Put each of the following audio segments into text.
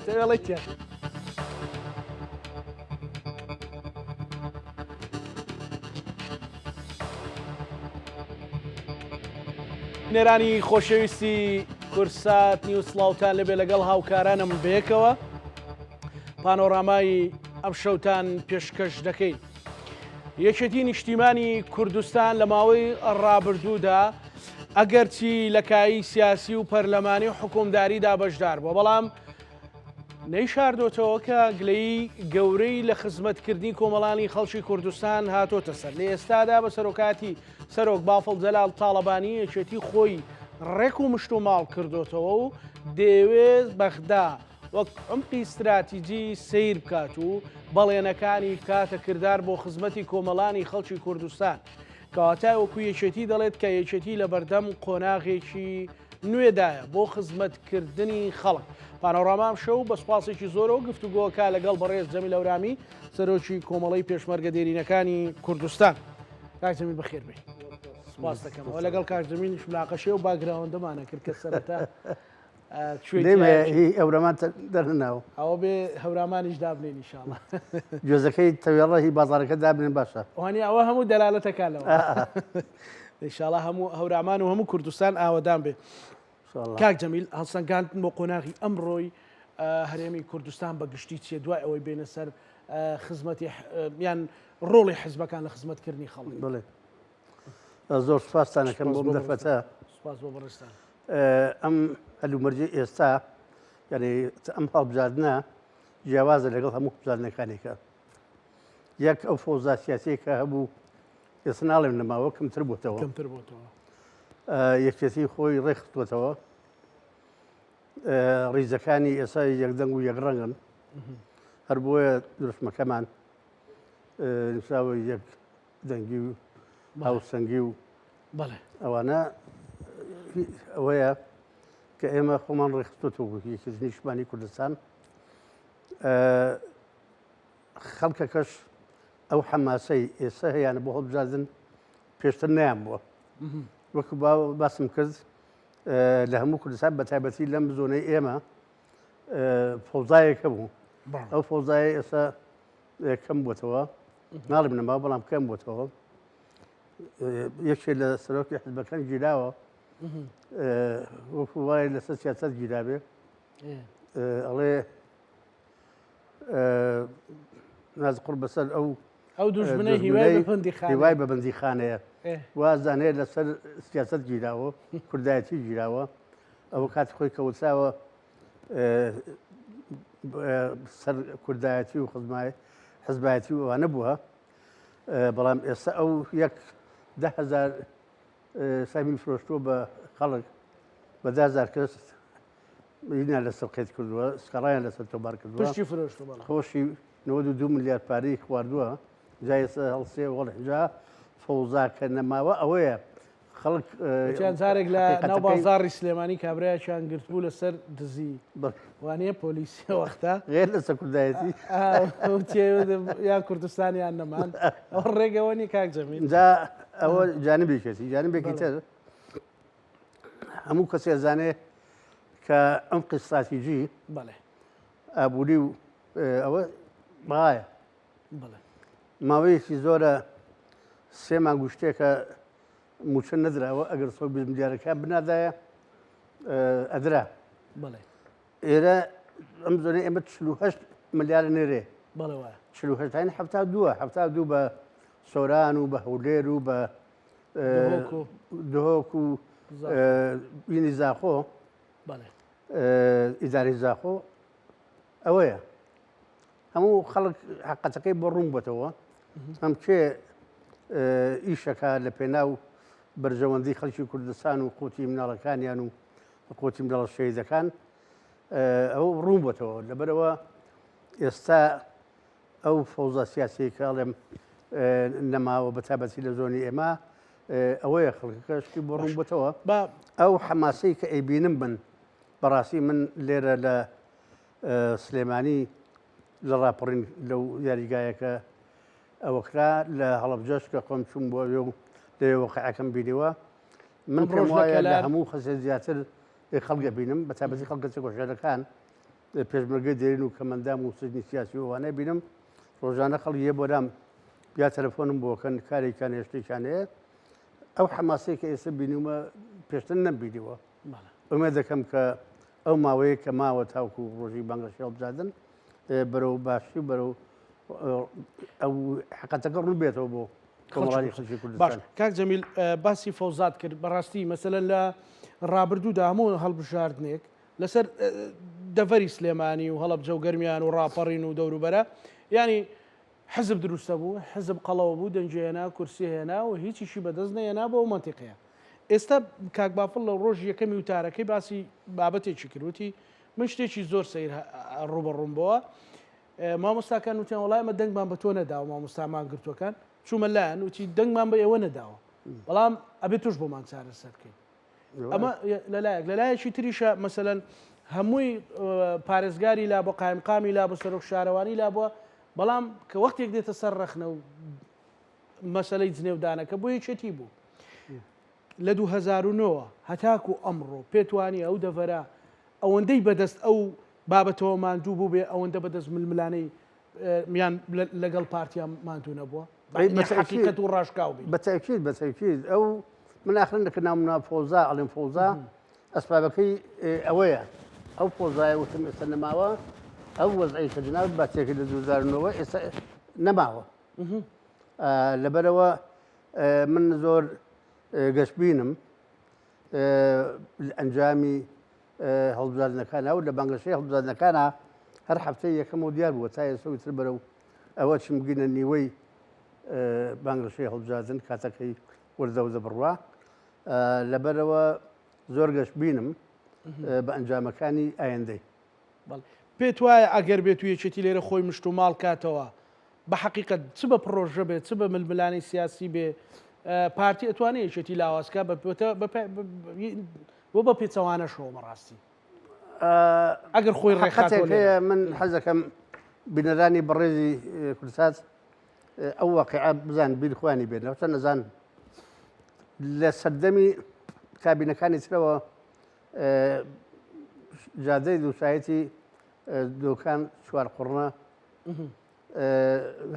تێڵێکە نێرانی خۆشەویستی کورسات نیوسڵاوتان لەبێ لەگەڵ هاوکارانم بەیەکەوە پانۆرامای ئەم شەوتان پێشکەش دەکەین. یەکێتی نیشتیمانی کوردستان لە ماوەی ڕابردوودا ئەگەرچی لە کایی سیاسی و پەرلەمانی و حکومداریدا بەشدار بووە، بەڵام نەیشاردۆتەوە کە گلەیی گەورەی لە خزمەتکردنی کۆمەڵانی خەڵکی کوردستان هاتۆتە سەر. لە ئێستادا بە سەرۆکاتی سەرۆک بافڵ جەلال تاڵەبانی یەکێتی خۆی ڕێک و مشت و ماڵ کردوتەوە و دەیەوێت بەغدا وەک عمقی استراتیجی سیر بکات و بەڵێنەکانی کاتە کردار بۆ خزمەتی کۆمەڵانی خەڵکی کوردستان، کەواتای وەکو یەکێتی دەڵێت کە یەکێتی لە بەردەم قۆناغێکی نوێدایە بۆ خزمەتکردنی خەڵک. پانۆرامام شەو بە سوپاسێکی زۆرەوە گفتوگۆکە لەگەڵ بەڕێز جەمیل ئەورامی سەرۆکی کۆمەڵەی پێشمەرگە دێرینەکانی کوردستان. کاک جەمیل بەخێر بێ. سوپاس دەکەمەوە لەگەڵ کاک جەمیلیش ملاقەشێ و باگراوەندەمانە کرد کە سەرەتا ئەورەمان دەرناوە ئەوە بێ هەورامانیش دابنێن ئینشاڵڵا. جۆزەکەی تەوێڵە هی بازارەکە دابنێن باشە. وانی ئەوە هەموو دەلالەتەکانەوە ئینشاڵڵا هەموو هەورامان و هەموو کوردستان ئاوەدان بێ. کاک جەمیل هەڵسەنگاندن بۆ قۆناغی ئەمڕۆی هەرێمی کوردستان بە گشتی چیە دوای ئەوەی بێنە سەر خزمەتی یان ڕۆڵی حزبەکان لە خزمەتکردنی خەڵک؟ بڵێ زۆر سوپاسانەکەم بۆ دەرفەتە. سوپاس بۆ بەڕێستان. ئەم هەلومەرجی ئێستا یعنی ئەم هەڵبژاردنە جیاوازە لەگەڵ هەموو هەڵبژاردنەکانێکە. یەک ئەو فۆزا سیاسیە کە هەبوو ئێستا ناڵێم نەماوە کەمتر بووتەوە یەکێتی خۆی ڕێخستوەتەوە. ڕیزەکانی ئێستا یەکدەنگ و یەکڕەنگن، هەر بۆیە دروستمەکەمان نووسراوە یەک دەنگی و هاوسەنگی و ئەوانە ئەوەیە کە ئێمە خۆمان ڕێخستوەوە یەکی نیشتمانی کوردستان. خەڵکەکەش ئەو حەماسەی ئێستا هەیەیانە بۆ هەڵبژاردن پێشتر نیان بووە. وەکو باسم کرد لە هەموو کوردستان بە تایبەتی لەم زۆنەی ئێمە فەوزایەکە بوو. ئەو فەوزایە ئێستا کەم بووتەوە، ناڵێم نەما بەڵام کەم بووتەوە. یەکێک لە سەرۆکی حزبەکان گیراوە وەکو وایە لەسەر سیاسەت گیرابێ، ئەڵێ نازقڕ بەسەر ئەو دوژمنەی هیوای بە بەندیخانەیە وازانەیە لەسەر سیاسەت گیراوە، کوردایەتی گیراوە. ئەوە کاتی خۆی کەوتاوە سەر کوردایەتی و حزبایەتی و ئەوانە بووە. بەڵام ئێستا ئەو یەک 10,000 سامیل فرۆشتووە بە خەڵک بە 10,000 کەس هینا لەسەر قێت کردووە، سکەڕایان لەسەر تۆبار کردووە، خۆشی 92 ملیار پارەی خواردووە. جا ئێستا هەڵسێ وەڵێجا فەوزاکە نەماوە ئەوەیە خەڵک جارێک لە ناو بازاڕی سلێمانی کابرایەکیان گرتبوو لەسەر دزی وانەیە پۆلیسی وەختا غێر لەسەر کوردایەتی یا کوردستانیان نەمان ئەو ڕێگەوەنی کاک جەمیل. جا ئەوە جانبێکێتی جانبێکی تر هەموو کەسێ زانێ کە ئەم استراتیژی ئابووری و ئەوە بەڵایە ماوەیەکی زۆرە سێ مانگ شتێکە موچە نەدراوە ئەگەر 120 ملیارەکان بنادایە ئەدرا. ئێرە ئەم زۆنەی ئێمە 48 ملیارە نێرێ 48 72 بە سۆران و بە هەولێر و بە دهۆک و بینی زاخۆ ئیداری زاخۆ ئەوەیە هەموو خەڵک حقەتەکەی بۆ ڕوون بێتەوە. ئەم کێ ئیشەکە لە پێناو بەرژەوەندی خەڵکی کوردستان و قوتی مناڵەکانیان و قوتی مناڵە شەهیدەکان ئەو ڕوون بێتەوە. لەبەرەوە ئێستا ئەو فەوزا سیاسی کاڵێم نەماوە بە تایبەتی لە زۆنی ئێمە ئەوەیە خەڵکەکەشتی بۆ ڕوون بێتەوە. ئەو حەماسەی کە ئەیبینم من بەڕاستی من لێرە لە سلێمانی لە ڕاپەڕین لەو یاریگایەکە ئەوەکرا لە هەڵەبجەش کە خۆم چوون بۆ و لەوێ وەقعەکەم بینیوە من پێم وایە لە هەموو خەسێ زیاتر خەڵگە بینم بە تایبەتی خەڵکە چێکۆشارەکان پێشمەرگەی دێرین و کەمەندام و سژنی سیاسی وانە بینم ڕۆژانە خەڵک یە بۆرام یا تەلەفۆنم بۆکەن کارێکیان هێشتێکیان هەیە ئەو حەماسەیە کە ئێستا بینیمە پێشتر نەمبینیوە ئەمە دەکەم کە ئەو ماوەیە کە ماوە تاوکو ڕۆژی بانگەشی هەڵبژاردن بەرەو باشی و بەرەو ئەو حقەتەکە ڕوو بێتەوە بۆ کۆمەڵانی خەڵکی کوردستان. کاک جەمیل باسی فەوزات کرد بەڕاستی مەسەلەن لە ڕابردوودا هەموو هەڵبژاردنێک لەسەر دەڤەری سلێمانی و هەڵەبجە و گەرمیان و ڕاپەڕین و دەوروبەرە ینی حزب دروستە بوو حزب قەڵەوە بوو دەنجێنا کورسی هێنا و هیچیشی بەدەست نەهێنا بۆ ئەو منتیقەیە. ئێستا کاک بافڵ لە ڕۆژ یەکەمی وتارەکەی باسی بابەتێکی کردوتی من شتێکی زۆر سیر ڕوبەڕووم بۆوە مامۆستاکان وتیان وڵای ئەمە دەنگمان بە تۆ نەداوە مامۆستامان گرتوەکان چوومە لایەن وتی دەنگمان بە ئێوە نەداوە بەڵام ئەبێت توش بۆمان چارەسەر بکەین. ئەمە لەلایەکی تریشە مەسەلەن هەمووی پارێزگاری لا بۆ قایمقامی لا بۆ سەرۆک شارەوانی لا بووە بەڵام کە وەختێک دێتە سەر ڕەخنە و مەسەلەی جنێودانەکە بۆ یەکێتی بوو لە 2009 هەتاکو ئەمڕۆ پێتوانی ئەو دەڤەرە ئەوەندەی بەدەست ئەو بابەتەوە ماندوو بوو بێ ئەوەندە بەدەست ململانەی میان لەگەڵ پارتیان ماندوو نەبووە حقیقەت و ڕاشکاو بی بەتەکید ئەو من ئاخرن دەکە نامنا فۆزا ئەڵێم فۆزا ئەسبابەکەی ئەوەیە ئەو فۆزایە وتم ئێستا نەماوە ئەو وەزعی کە جناب باسێکی لە 2009 ئێستا نەماوە لەبەرەوە من زۆر گەشتبینم ئەنجامی هەڵبژاردنەکانە و لە بانگەشەی هەڵبژاردنەکانە هەر هەفتەی یەکەمەوە دیار بووە تا ئێستا تر بەرەو ئەوە چم بگینە نیوەی بانگەشەی هەڵبژاردن کاتەکەی وەردەوزە بڕوا لەبەرەوە زۆر گەشتبینم بە ئەنجامەکانی ئایندەی. پێت وایە ئەگەر بێت و یەکێتی لێرە خۆی مشت و ماڵ کاتەوە بە حقیقت چ بە پرۆژە بێت چ بە ململانی سیاسی بێ پارتی ئەتوانێت یەکێتی لاوازکە بۆ بە پێچەوانە شۆمە ڕاستی ئەگەر خۆی ڕێخاتەیە من حەزەکەم بینەرانی بەڕێزی کوردستان ئەو واقعە بزان بیرخوانی بێت لەوتە نەزان لە سەردەمی کابینەکانی ترەوە جادەی دووسایەتی دۆکان چوار قوڕنە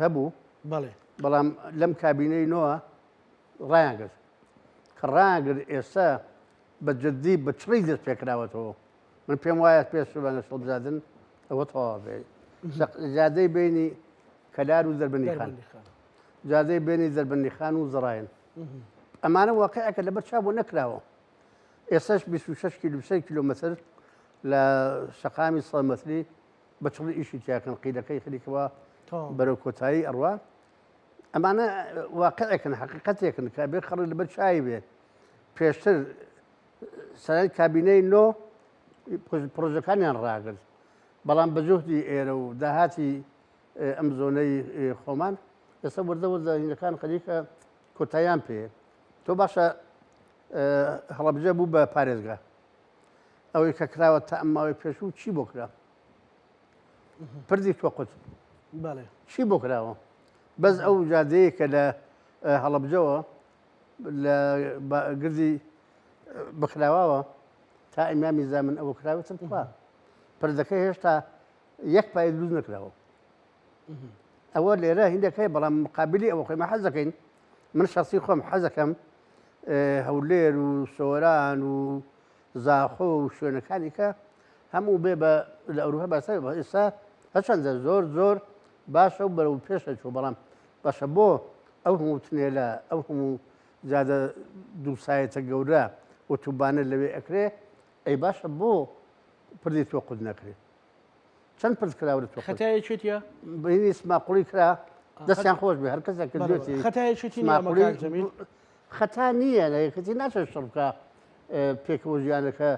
هەبوو بەڵام لەم کابینەی نۆوە ڕایانگرت کە ڕایانگرت ئێستا بە جددی بە چڕی دەست پێکراوەتەوە من پێم وایە پێش بەنە هەڵبژاردن ئەوە تەواو بێ جادەی بینی کەلار و دەربەندی خان جادەی بینی دەربەندی خان و زەڕاین ئەمانە واقعەکە لەبەر چا بۆ نەکراوە ئێستاش 26 کیلۆمەتر لە شەقامی سەمەتری بە چڵی ئیشی تیاکەن قیلەکەی خلیکەوە بەرەو کۆتایی ئەڕوا ئەمانە واقعەکەن حقیقەتێکن کە بێ خەڵک لەبەر چای بێ پێشتر سەرای کابینەی نۆ پرۆژەکانیان ڕاگرت بەڵام بە جوهدی ئێرە و داهاتی ئەم زۆنەی خۆمان ئێستا وەردەوەزەینەکان خەریکە کۆتاییان پێ تۆ باشە هەڵەبجە بوو بە پارێزگا ئەوەی کە کراوە تا ئەم ماوەی پێشوو چی بۆ کرا پردی تۆ قوت چی بۆ کراوە بەس ئەو جادەیە کە لە هەڵەبجەوە لە گردی بخراوەوە تا ئیمامی زامن ئەوە کراوەتن خوا پردەکەی هێشتا یەک پای دروست نەکراوە ئەوە لێرە هیندەکەی بەڵام مقابلی ئەوە خۆی حەز دەکەین من شخصی خۆم حەز دەکەم هەولێر و سۆران و زاخۆ و شوێنەکانی کە هەموو بێ بە لە ئەوروپا باسە ئێستا هەرچەندە زۆر زۆر باشە و بەرەو پێشە چوو بەڵام باشە بۆ ئەو هەموو تنێلە ئەو هەموو زیادە دووسایەتە گەورە ئۆتوبانە لەوێ ئەکرێ ئەی باشە بۆ پردی تۆ قوت نەکرێت چەند پرد کراورە تۆ خەتایەکێتە بینی سماقوڵی کرا دەستیان خۆش بێ هەر کەسێک کردوێتی خەتا نییە لە یەکەتی ناچێت شڕکە پێکەوە ژیانەکە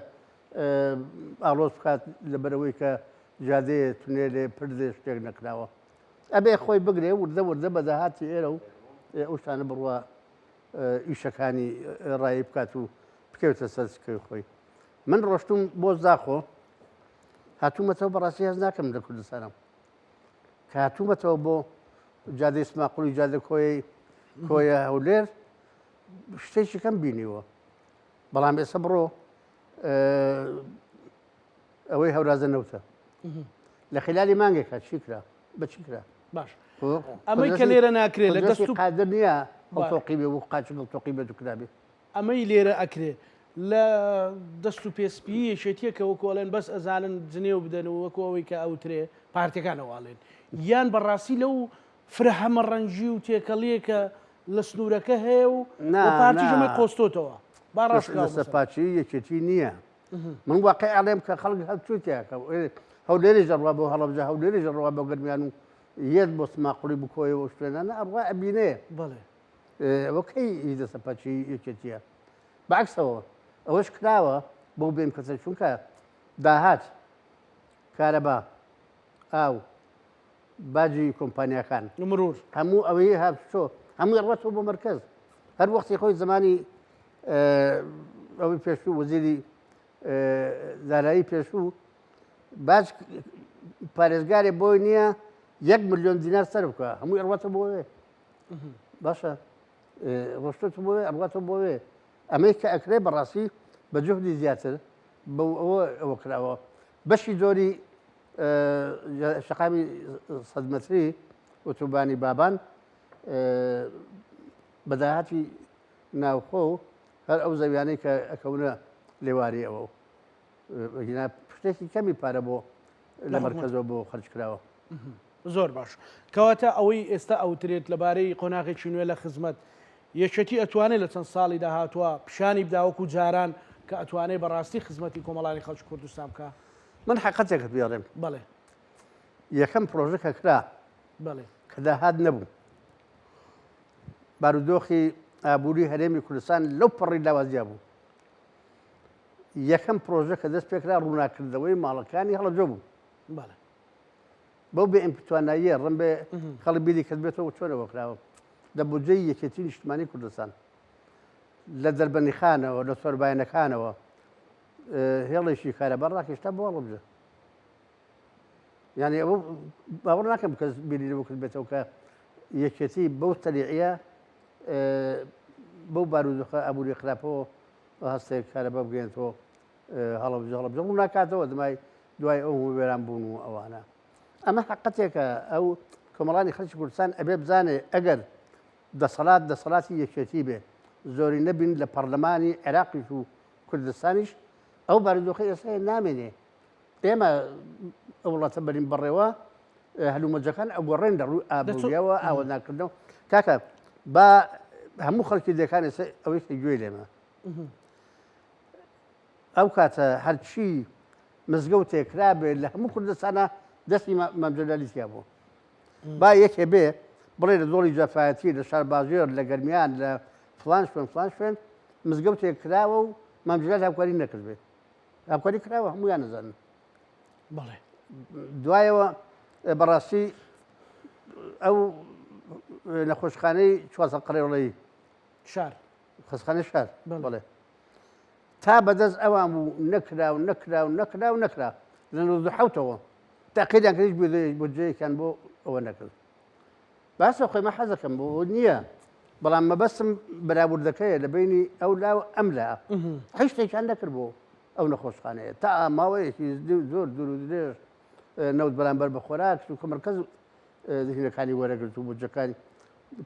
ئاڵۆز بکات لەبەرەوەی کە جادەیە تونێلێ پردێ شتێک نەکراوە ئەبێ خۆی بگرێ وردە وردە بەداهاتی ئێرە و ئەو شتانە بڕوە ئیشەکانی ڕایی بکات و بکەوتە سەرکەی خۆی من ڕۆشتم بۆ زاخۆ هاتوومەتەوە بەڕاستی هەز ناکەم لە کوردستانە کە هاتوومەتەوە بۆ جادەی سماقوڵی جادە کۆیە هەولێر شتێکی کەم بینیوە بەڵام ئێستا بڕۆ ئەوەی هەورازە نەوتە لە خلالی مانگێکە چیکرا بەچیکرا باش ئەمەی کە لێرە ناکرێت لە دەست و قادر نییە تۆقی بێ و قاچگڵ تۆقی بێت و کرابێ ئەمەی لێرە ئەکرێ لە دەست و پێسپی شێتیەکە وەکۆڵێن بەس ئەزانن جنێ و بدەن و وەکەوەی کە ئەوترێ پارتەکانەواڵێن یان بەڕاستی لەو فرە هەمە ڕەنجی و تێکەڵیەکە لە سنوورەکە هەیە و پارتیژەمەی قۆستۆتەوە با ڕاستپاچی یەکێتی نییە من واقع ئاڵێم کە خەڵک هەڵچوتیاکە هەو لێرە ژەڕوا بۆ هەڵەبجە هەو لێرە ژەڕوا بۆ گەرمیان و یەک بۆ سماقڵی بکۆیەوە شوێنانە ئەڕوا ئەبینێ بڵێ وەکەی دەسەپاچی یەکێتیە بەعکسەوە ئەوەش کراوە بۆ بێن کەسە چونکە داهات کارەبا ئاو باجی کۆمپانیەکان مرور هەموو ئەوەی هاتۆ هەموو ڕەتەوە بۆ مرکز هەر وەختی خۆی زمانی ئەوەی پێشوو وەزیری دارایی پێشوو باج پارێزگارێ بۆی نییە 1 ملیۆن دینار سەر بکە هەمووی ڕەتە بۆوێ باشە ڕۆشتۆت بۆوێ ئەڕاتە بۆوێ ئەمەی کە ئەکرێ بەڕاستی بە جوهدی زیاتر بە ئەوە کراوە بەشی زۆری شقامی 100 مەتری ئۆتۆبانی بابان بەداهاتی ناوخۆ هەر ئەو زەویانەی کە ئەکەونە لێواری ئەوە شتێکی کەمی پارە بۆ لە مەرکەزەوە بۆ خەرج کراوە زۆر باش کەواتە ئەوەی ئێستا ئەوترێت لەبارەی قۆناغێکی نوێ لە خزمەت یەکێتی ئەتوانێت لە چەند ساڵی داهاتوە پیشانی بداوەکو جاران کە ئەتوانێت بەڕاستی خزمەتی کۆمەڵانی خەڵکی کوردستان بکە من حقیقەتێکت بیاڕێم بڵێ یەکەم پرۆژەکە کرا بڵێ کە داهات نەبوو بارودۆخی ئابووری هەرێمی کوردستان لەو پەڕی لاوازیا بوو یەکەم پرۆژە کە دەست پێکرا ڕووناکردەوەی ماڵەکانی هەڵەبجە بوو بڵێ بەو بێ ئەمپتواناییە ڕم بێ خەڵی بیری کەس بێتەوە چۆنەوە کراوە لە بودجەی یەکێتی نیشتمانی کوردستان لە دەربەندیخانەوە لە سۆربایەنەکانەوە هێڵێکی کارەبا ڕاکێشتا بۆ هەڵەبجە یعنی ئەوە باوەڕ ناکەم کەس بیری لەوە کرد بێتەوە کە یەکێتی بەو تەلیعە بەو بارودۆخە ئابووری خراپەوە هەستێک کارەبا بگەێنێتەوە هەڵەبجە ڕوو ناکاتەوە دمای دوای ئەو وێران بوون و ئەوانە ئەمە حقەتێکە ئەو کۆمەڵانی خەڵکی کوردستان ئەبێ بزانێ ئەگەر دەسەڵاتی یەکێتی بێ زۆری نەبین لە پەرلەمانی عێراقیش و کوردستانیش ئەو بارودۆخی ئێستا نامێنێ ئێمە ئەو وڵاتە بەرین بەڕێوە هەلومەرجەکان ئەگۆڕێن لە ڕووی ئابووریەوە ئاوەدانکردنەوە کاکە با هەموو خەڵکی دەکان ئێستا ئەوەی گوێ لێمە ئەو کاتە هەرچی مزگەوت تێکرا بێ لە هەموو کوردستانە دەستی مەمجەلالیتیا بوو با یەکێ بێ بڵێ لە زۆڵی جەفایەتی لە شارباژێر لە گەرمیان لە فلان شوێن مزگەوت تێکراوە و مەمجلات هاوکاری نەکرد بێت هاوکاری کراوە هەمویان نەزانن بڵێ دوایەوە بەڕاستی ئەو نەخۆشخانەی چوازە قڕێوڵەی شار خۆشخانەی شار بڵێ تا بەدەست ئەوان بوو نەکرا لە 1970ەوە تاقیدیان کردیش بۆ جێیەکان بۆ ئەوە نەکرد باسە خۆی حەزەکەم بۆ نییە بەڵام مەبەستم بەرابوردەکەیە لە بینی ئەو لا و ئەم لا هیچ شتێکیان نەکرد بۆ ئەو نەخۆشخانەیە تا ماوەیەکی زۆر دوور و درێژ نەوت بەرامبەر بە خۆراک و کەمەرکەز دژینەکانی وەرەگرت و بودجەکانی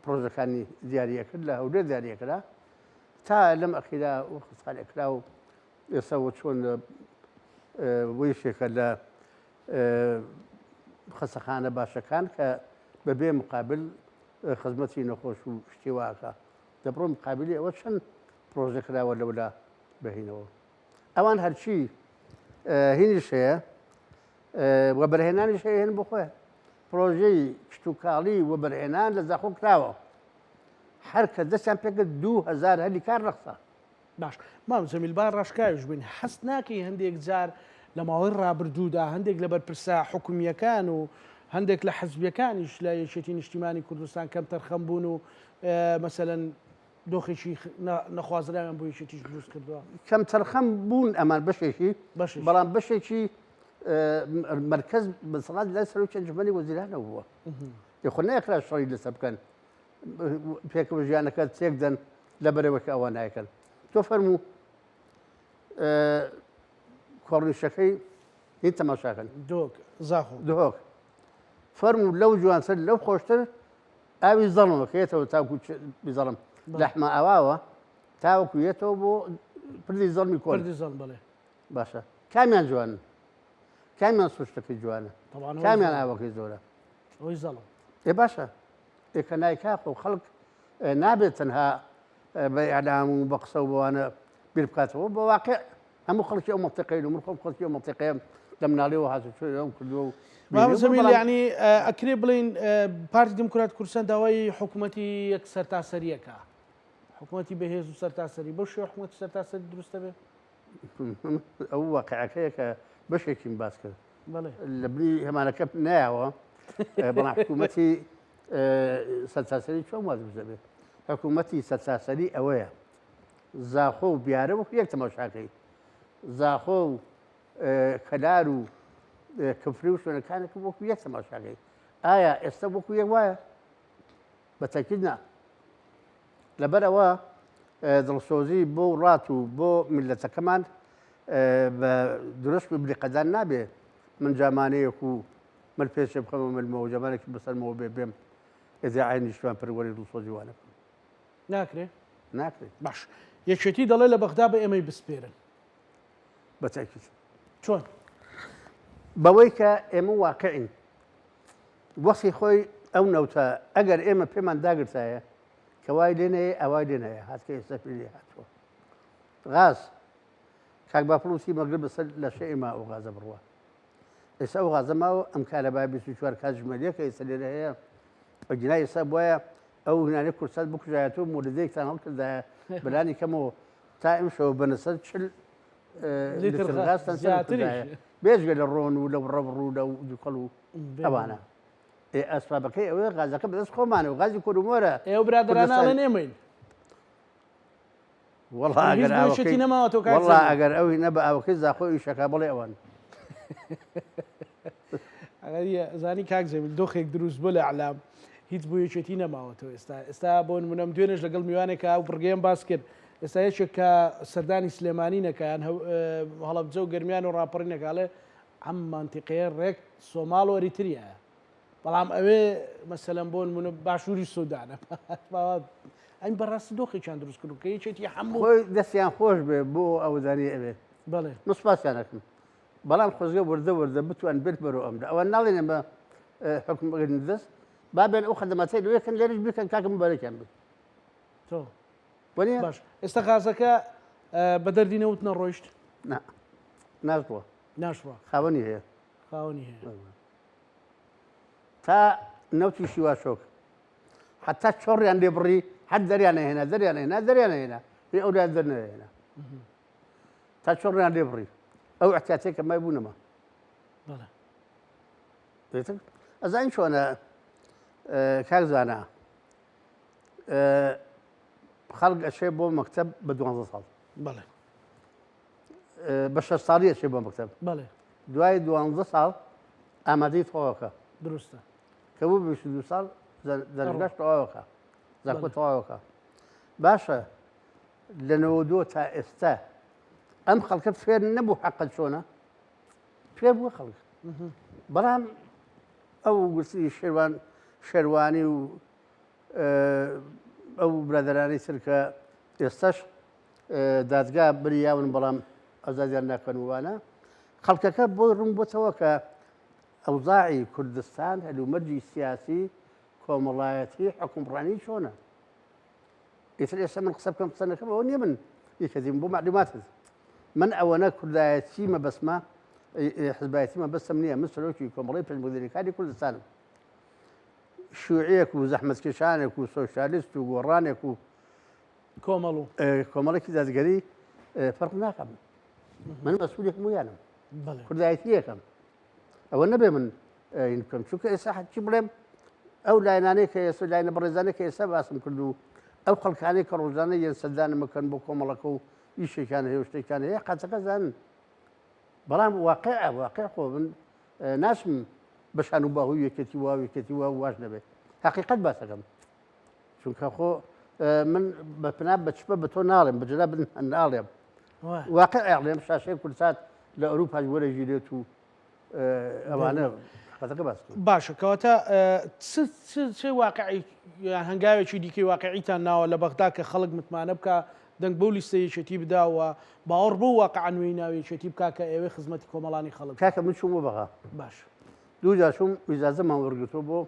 پرۆژەکانی دیاریەکرد لە هەولێر دیاریەکرا تا لەم ئەخیرا و خستخانێکرا و ئێستا چۆن ویشێکە لە خەستەخانە باشەکان کە بەبێ مقابل خزمەتی نەخۆش و شتیواکە دەبڕۆ مقابلی ئەوە چەند پرۆژە کراوە لەولا بەهینەوە ئەوان هەرچی هینیش هەیە وە بەرهێنانیش هەیە هێن بۆ خۆیان پرۆژەی کشتتوکاڵی وە بەرهێنان لە زاخۆ کراوە هەر کە دەستیان پێکرد 2000 هەلی کار ڕەخسە باش مام زەمیلبار ڕاشکاویش بووین حەست ناکەی هەندێک جار لە ماوەی ڕابردوودا هەندێک لە بەرپرسا حکومیەکان و هەندێک لە حەزبیەکانیش لە یەکێتی نیشتیمانی کوردستان کەم تەرخەم بوون و مەسەلەن دۆخێکی نەخوازراویان بۆ یەکێتیش دروست کردووە کەم تەرخەم بوون ئەمان بەشێکی بەڵام بەشێکی مرکز بەسەڵات لای سەرۆکی ئەنجومەنی وەزیرانەوە بووە یخۆ نەیەکرا شەڕی لەسەر بکەن پێکەوە ژیانەکە تێک دەن لەبەرەوەکە ئەوە نایکەن تۆ فەرموو کۆڕنیشەکەی هین تەماشاکەن زاخۆ دهۆک فەرم و لەو جوانتر لەو خۆشتر ئاوی زەڵمەکەیێتەوە تاکو بزەڵم لەحمە ئاواوە تاوەکو یێتەوە بۆ پردی زەڵمی کۆل پردی زەڵ بڵێ باشە کامیان جوانن کامیان سوشتەکەی جوانە طبعاً کامیان ئاوەکەی زۆرە ئەوەی زەڵم ێ باشە ئێکە نایکاخ و خەڵک نابێت تەنها بە ئەعلام و بە قسە و بەوانە بیر بکاتەوە بە واقع هەموو خەڵکی ئەو مەنتیقەی و من خەڵکی ئەو مەنتیقەیەم لە مناڵیەوە هاتوچۆی ئەوم کردووە و مام زەمیل یعنی ئەکرێ بڵین پارتی دموکرات کوردستان داوای حکوومەتی یەک سەرتاسەریەکە حکوومەتی بەهێز و سەرتاسەری بۆ شێوە حکوومەتی سەرتاسەری دروستە بێ ئەو واقعەکەیە کە بەشێکیم باس کرد بەڵێ لە بری هەمانەکە نایەوە بەڵام حکوومەتی سەرتاسەری چۆن وا دروست دەبێت حکوومەتی سەرتاسەری ئەوەیە زاخۆ و بیارە وەکو یەک تەماشاکەی زاخۆ و کەلار و کفری و شوێنەکانێک وەکو یەک تەماشاکەی ئایا ئێستا وەکو یەک وایە بە تەکید نا لەبەر ئەوە دڵسۆزی بۆ ڕات و بۆ میلەتەکەمان بە درست و بریقەدان نابێ من جامانەیەک و من پێشێ بخەمە ملمەوە جامانێکی بەسەرمەوە بێ بێم ئێزیعای نیشتوان پەروەری دڵسۆزی وانە بکەم ناکرێ ناکرێت باش یەکێتی دەڵێ لە بەغدا بە ئێمەی بسپێرن بە تاکید چۆن بەوەی کە ئێمە واقعین وەختی خۆی ئەو نەوتە ئەگەر ئێمە پێمان داگرتایە کە وای لێنەیە ئەوای لێنەیە هاتکە ئێستا پێ هاتووە غاز کاک باپڵوسی مەگرب بەسەر لە شە ئێمە ئەو غازە بڕوە ئێستا ئەو غازە ماوە ئەم کارەبای 24 کات ژمەریەکە ئێستا لێرە هەیە بەگینای ئێستا بواە ئەو هینانەی کورسات بکوژایەتەوە مۆردەیەکتان هەڵکردایە بەلانی کەمەوە تا ئەمشەوە بەنەسەر چل لیتر غازتان سەردایە بێژگە لە ڕۆن و لەو ڕەبڕوو لەو دووقەڵ و ئەوانە ئەسبابەکەی ئەوەیە غازەکە بەدەست خۆمانە و غازی کۆرومۆرە ئێوە برادراناڵێن ئێمەین وەڵا ئەگەر ئەوی نە بە ئاوەکەی زاخۆی شەکا بڵێ ئەوان زانی کاک زەمیل دۆخێک دروست بۆ لە عەلام هیچ بۆ یەکێتی نەماوەتەوە ئێستا بۆ نمونەم دوێنێش لەگەڵ میوانێکە ئەو بڕگەیەم باس کرد ئێستا یەکێک کە سەردانی سلێمانی نەکەیان هەڵەبجە و گەرمیان و ڕاپەڕی نەکالێ ئەم مانتیقەیە ڕێک سۆماڵ و ئەریتریایە بەڵام ئەوێ مەسەلەن بۆ نمونە باشووری سوودانە ئەین بەڕاستی دۆخێکیان دروست کرد کە یەکێتی هەموو خۆی دەستیان خۆش بێ بۆ ئەوزانی ئەوێ بەڵێ مسپاسیانەکەم بەڵام خۆزگە وردە وردە بتوان بێت بەرەوە ئەمدا ئەوە ناڵێنێ بە حکم بگرن دەست بابێن ئەو خەدەمەتەی لەوەکەن لێرەش بکەن کاکەم بەرەکیان بێت تۆ وەنیە باش ئێستا غازەکە بە دەردی نەوت نەڕۆیشت ناشڕوە ناشڕوە خاوەنی هەیە خاوەنی هەیە تا نەوتی شیواشۆک حتا چۆڕیان لێ بڕی هەر دەریان هێنا دەریان هێنا دەریان هێنا هی ئەولیان دەرنەهێنا تا چۆڕیان لێ بڕی ئەو احتیاتێکە مای بوونەما بەڵێ ئەزانین چۆنە کاک زانە خەڵک ئەچێ بۆ مەکتەب بە 12 ساڵ بەڵێ بە 6 ساڵی ئەچێ بۆ مەکتەب بەڵێ دوای 12 ساڵ ئامادەی تەواوەکە دروستە کە بوو 22 ساڵ دەرگەش تەواوەکە زانکۆ تەواوەکە باشە لە 92 تا ئێستا ئەم خەڵکە فێر نەبوو حەقت چۆنە فێر بووە خەڵک بەڵام ئەو گوتی شێروانی و ئەو برادرانەی تر کە ئێستاش دادگا بریاون بەڵام ئازادیان ناکەن وانە خەڵکەکە بۆی ڕوون بۆتەوە کە ئەوزاعی کوردستان هەلومەرجی سیاسی کۆمەڵایەتی حکومڕانی چۆنە ئیتر ئێستا من قسە بکەم قسە نەکەم ئەوە نییە من یەکەدیم بۆ معلوماتت من ئەوەنە کوردایەتی مەبەسمە حزبایەتی مەبەستم نییە من سەرۆکی کۆمەڵی پێشمەردەریەکانی کوردستانم شوعەیەک و زەحمەتکێشانێک و سۆشیالیست و گۆڕانێک و کۆمەڵێکی دادگەری فەرق ناکەم من مەسئولی هەموویانم کوردایەتی یەکەم ئەوە نەبێ من بکەم چونکە ئێستا حەچی بڵێم ئەو لاینانەی کە ئێستا لاینە بەڕێزانەی کە ئێستا باسم کرد و ئەو خەڵکانەی کە ڕۆژانە یەن سەردانمەکەن بۆ کۆمەڵەکە و ئیشێکیان هەیە و شتێکیان هەیە قاچەکە زانن بەڵام واقع خۆ من ناچم بەشان و باهوی یەکێتی وا یەکێتی وا واش نەبێت حقیقت باسەکەم چونکە خۆ من بە پنا بەچپە بە تۆ ناڵێم بەجدا بن ناڵێم واقع ئەڵێم شاشەی کوردستان لە ئەوروپا وەرەگیرێت و ئەوانە حقەتەکە باس باشە کەواتە چه واقعی یان هەنگاوێکی دیکەی واقعیتان ناوە لە بەغدا کە خەڵک متمانە بکە دەنگ بەو لیستەیەکێتی بداوە باوەڕ بۆ واقعا نوێی ناویەکێتی بکە کە ئێوەی خزمەتی کۆمەڵانی خەڵک کاکە من چوومە بەغا باش دوو جار چووم ئیجازەمان وەرگرتووە بۆ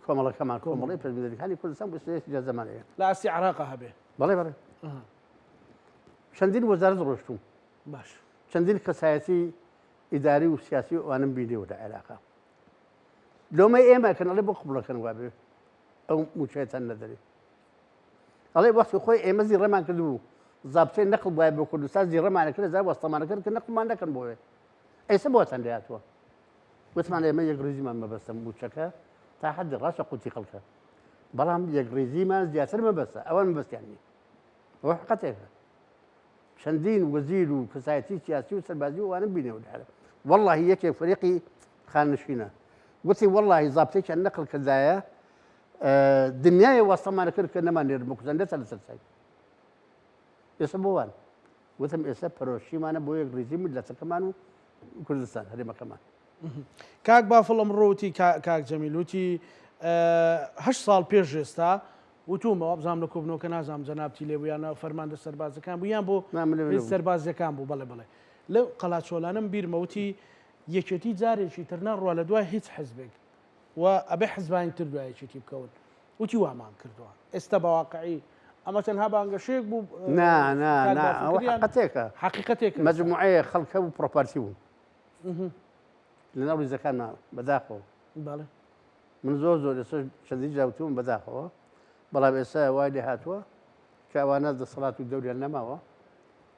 کۆمەڵەکەمان کۆمەڵی پەرویدەریەکانی کوردستان بۆ سێ ئیجازەمانەیە لە ئاستی عراقە هەبێ بەڵێ بەڵێ چەندین وەزارەت ڕۆشتوم باش چەندین کەسایەتی ئیداری و سیاسی ئەوانم بینیوە لە عێراقا لۆمەی ئێمە کە نەڵێ بۆ قوبڵەکەن وابێ ئەو موچەتان نەدەری ئەڵێ وەختی خۆی ئێمە زیڕەمان کردبوو زابطەی نەقڵ وایە بۆ کوردستان زیڕەمانە کرد زار وەستەمانەکرد کە نەقڵمان نەکەن بۆیە ئێستا بۆتان دەهاتوە وتمان ئێمە یەکڕێزیمان مەبەستە موچەکە تا حەدی ڕاستە قوتی خەڵکە بەڵام یەکڕێزیمان زیاتر مەبەستە ئەوان مەبەستیان نی ئەوە حقەتێکە چەندین وەزیر و کەسایەتی سیاسی و سەربازی وانم بینێوە لە عێراق والله یەکێک فەریقی خاننشینە گوتی والله زابطەیەکیان نەقڵ کردایە دنیای وەستەمانە کرد کە نەمانێر بکوزەندەتە لەسەر سای ئێستا بۆ وان وتم ئێستا پەرۆشیمانە بۆ یەکڕێزی میلەتەکەمان و کوردستان هەرێمەکەمان کاک بافڵ ئەمڕۆوتی کاک جەمیلوتی 8 ساڵ پێش ئێستا وتومەوە بزانام لە کۆبنەوەکە نازانم جەنابەتی لێبوویانە فەرماندە سەربازەکان بوو یان بۆ سەربازیەکان بوو بەڵێ بڵێ لەو قەڵاچۆلانم بیرمەوتی یەکێتی جارێکی تر نەڕوا لە دوای هیچ حزبێک و ئەبێ حزبانی تر دوایەکێتی بکەون وتی وامان کردووە ئێستا بەواقعی ئەمە تەنها بانگەشەیەک بوو حقەتێکە حقیقەتێک مەجموعەیە خەڵکە و پرۆپارتی بوو لەناو ریزەکانمان بەداخەوە بەڵێ من زۆر ئێستا چەندی جاوتوم بەداخەوە بەڵام ئێستا وای لێ هاتووە کە ئەوانە دەسەڵات و دەوریان نەماوە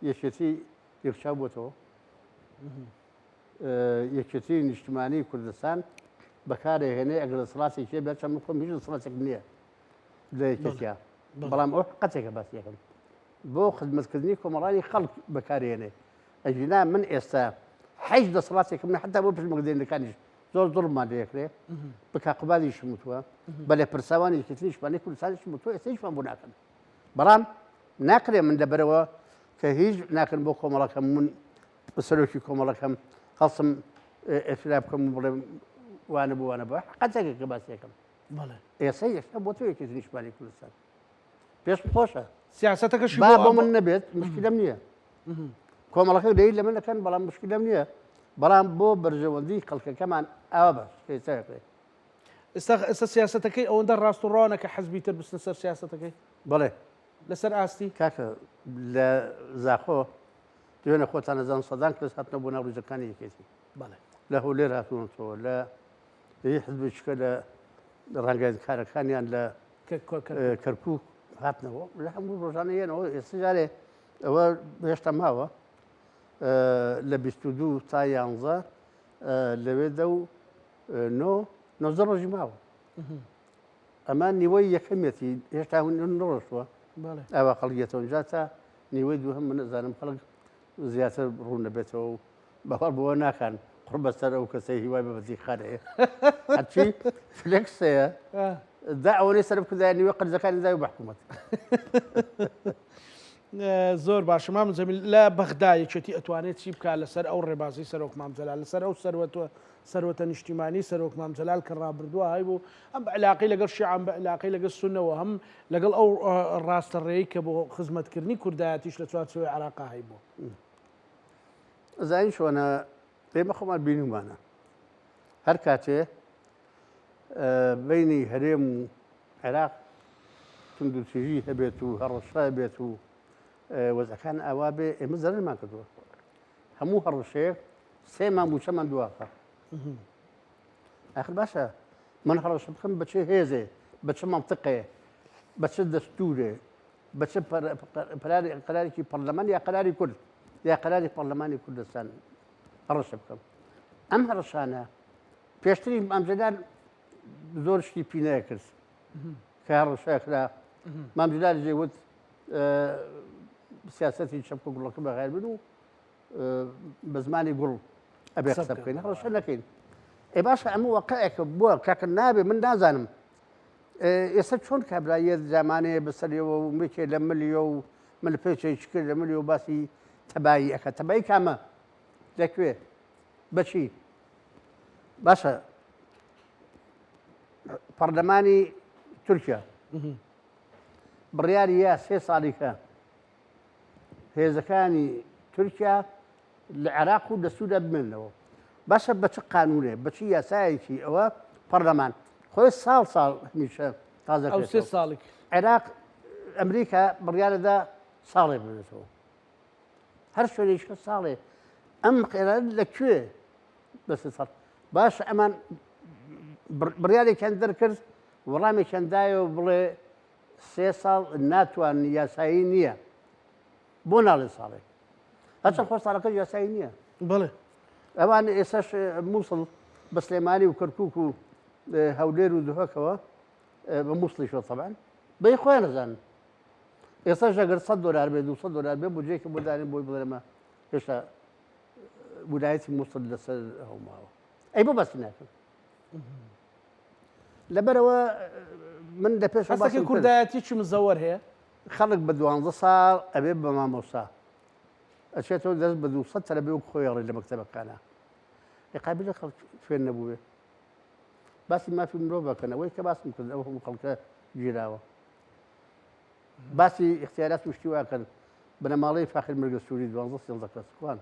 یەکێتی یەکچاو بۆتەوە یەکێتی نیشتیمانی کوردستان بەکارهێنێ ئەگەر دەسەڵاتێکی بێت چەند خۆم هیچ دەسەڵاتێک نییە لە یەکێتیا بەڵام ئەو حقەتێکە باسیەکەم بۆ خزمەتکردنی کۆمەڵانی خەڵک بەکارهێنێ ئەژینا من ئێستا حیچ دەسەڵاتێکم نە حتا بۆ پشمەکدێنەکانیش زۆر زۆرمان لێکرێ بکاقبالیشم وتووە بەلێ پرساوانی یەکێتی نیشتیمانی کوردستانیشم وتووە ئێستا هیچمان بۆ ناکەن بەڵام ناکرێ من لەبەرەوە کە هیچ ناکەن بۆ کۆمەڵەکەم من بەسەرۆکی کۆمەڵەکەم خەڵسم ئێفرا بکەم و بڵێم وانە بوو وانە بە حقەتێکە باسیەکەم ئێستا یەکتا بۆ تۆ یەکێتی نیشتیمانی کوردستان پێش خۆشە سیاسەتەکەشی بۆ من نەبێت مشکلەم نییە کۆمەڵەکە دەیت لە من دەکەن بەڵام مشکلەم نییە بەڵام بۆ بەرژەوەندی خەڵکەکەمان ئاوا باش پێچەکرێت ئێستا سیاسەتەکەی ئەوەندە ڕاست و ڕوانە کە حەزبی تر بستنە سەر سیاسەتەکەی بڵێ لەسەر ئاستی کاکە لە زاخۆ دوێنە خۆتان نەزان سەدان کەس هاتنە بۆ ناو ڕێزەکانی یەکێتی بەڵێ لە هەولێر هاتوونەوە لە حزبێکە لە ڕانگەیەنکارەکانیان لە کەرکووک هاتنەوە لە هەموو ڕۆژانە هێنەوە ئێستا جارێ ئەوە هێشتا ماوە لە 22 تا 11 لەوێ دە و 9 ڕۆژی ماوە ئەمە نیوەی یەکەمێتی هێشتا نڕۆشتووە ئەوە خەڵگێتەوە جا تا نیوەی دووهەم من نەزانم خەڵک زیاتر ڕوون دەبێتەوە و بەخەڵ بۆەوە ناکەن قڕ بەسەر ئەو کەسەی هیوای بەبەتی خانەیە هەرچی فلێکسەیە دا ئەوەی سەر بکردای نیوە قەرزەکانی دای و بە حکوومەت زۆر باشە مام جەمیل لە بەغدا یەکێتی ئەتوانێت چی بکات لەسەر ئەو ڕێبازی سەرۆک مام جەلال لەسەر ئەو سەروەتە نیشتیمانی سەرۆک مام جەلال کە ڕابردووە هەیبوو ئەم علاقی لەگەڵ شیعان بە علاقی لەگەڵ سونەوە هەم لەگەڵ ئەو ڕاستەڕێی کە بۆ خزمەتکردنی کوردایەتیش لە چوارچێوەی عراقا هەیبوو زانی چۆنە پێمە خۆمان بینیمانە هەر کاتێ بینی هەرێم و عێراق تندوتیژی هەبێت و هەڕەشە بێت و وەزەکان ئاوا بێ ئێمە زەرمان کردووە هەموو هەڕەشەیەک سێ ماموچەمان دواکە ئاخر باشە من هەڕەشە بکەم بە چه هێزێ بە چه مەنتیقێ بە چه دەستورێ بە چه قەرارێکی پەرلەمان یا قەراری کورد یا قەراری پەرلەمانی کوردستان هەڕەشە بکەم ئەم هەڕەشانە پێشتری مام جەلال زۆر شتی پینەیە کرد کە هەڕەشەکرا مام جەلال جێوت سیاسەتی چەپکە گوڵەکە بەغیر بن و بە زمانی گوڵ ئەبێ قسە بکەین هەڕەشە نەکەین ئێ باشە ئەمە وەقعێکە بووە کاکە نابێ من نازانم ئێستا چۆن کابراییە زمانەیە بەسەریەوە و مێکێ لە ملیۆ و ملپێچێک کرد لە ملی و باسی تەبایی ئەەکە تەبایی کامە لەکوێ بەچی باشە پەرلەمانی تورکیا بڕیاری یا 3 ساڵیکە هێزەکانی تورکیا لە عێراق و دەسوودە بمێنەوە باشە بە چ قانونێ بەچی یاسایەکی ئەوە پەرلەمان خۆی ساڵ میشە تازە ئەو 3 ساڵێک عێراق ئەمریکا بڕیارەدا ساڵێ بێتەوە هەر شوێنێکە ساڵێ ئەم قێرە لەکوێ بەس باشە ئەمان بڕیارێکیان دەرکرد وەڵامێکیان دایەوە بڵێ 3 ساڵ ناتوان یاسایی نییە بۆ ناڵێ ساڵێک هەرچەند خۆ ساڵەکە یاسایی نییە بڵێ ئەوان ئێساش مووسڵ بە سلێمانی و کەرکووک و هەولێر و دهۆکەوە بە مووسڵیشەوە تەبعاً بەی خۆیان نەزانن ئێستاش ئەگەر $100 بێت $200 بێت بودجەیەکە بۆ دانین بۆی بڵێمە هێشتا ویلایەتی مووسڵ لەسەر هەڵماوە ئەی بۆ بەسی ناکەن لەبەرەوە من لە پێش هەستەکەی کوردایەتی چی مزەوەر هەیە خەڵک بە 12 ساڵ ئەبێ بە مامۆستا ئەچێتەوە دەست بە 200 تەلەبێ و خۆیڕێ لە مەکتەبەکانە قابلە خەڵک خوێن نەبووێ باسی مافی مرۆڤ بکەن ئەوەی کە باسم کرد ئەو هەموو خەڵکە گیراوە باسی اختیارات وشتی واکەن بنەماڵەی فاخر مرگە سووری 12 کەسوان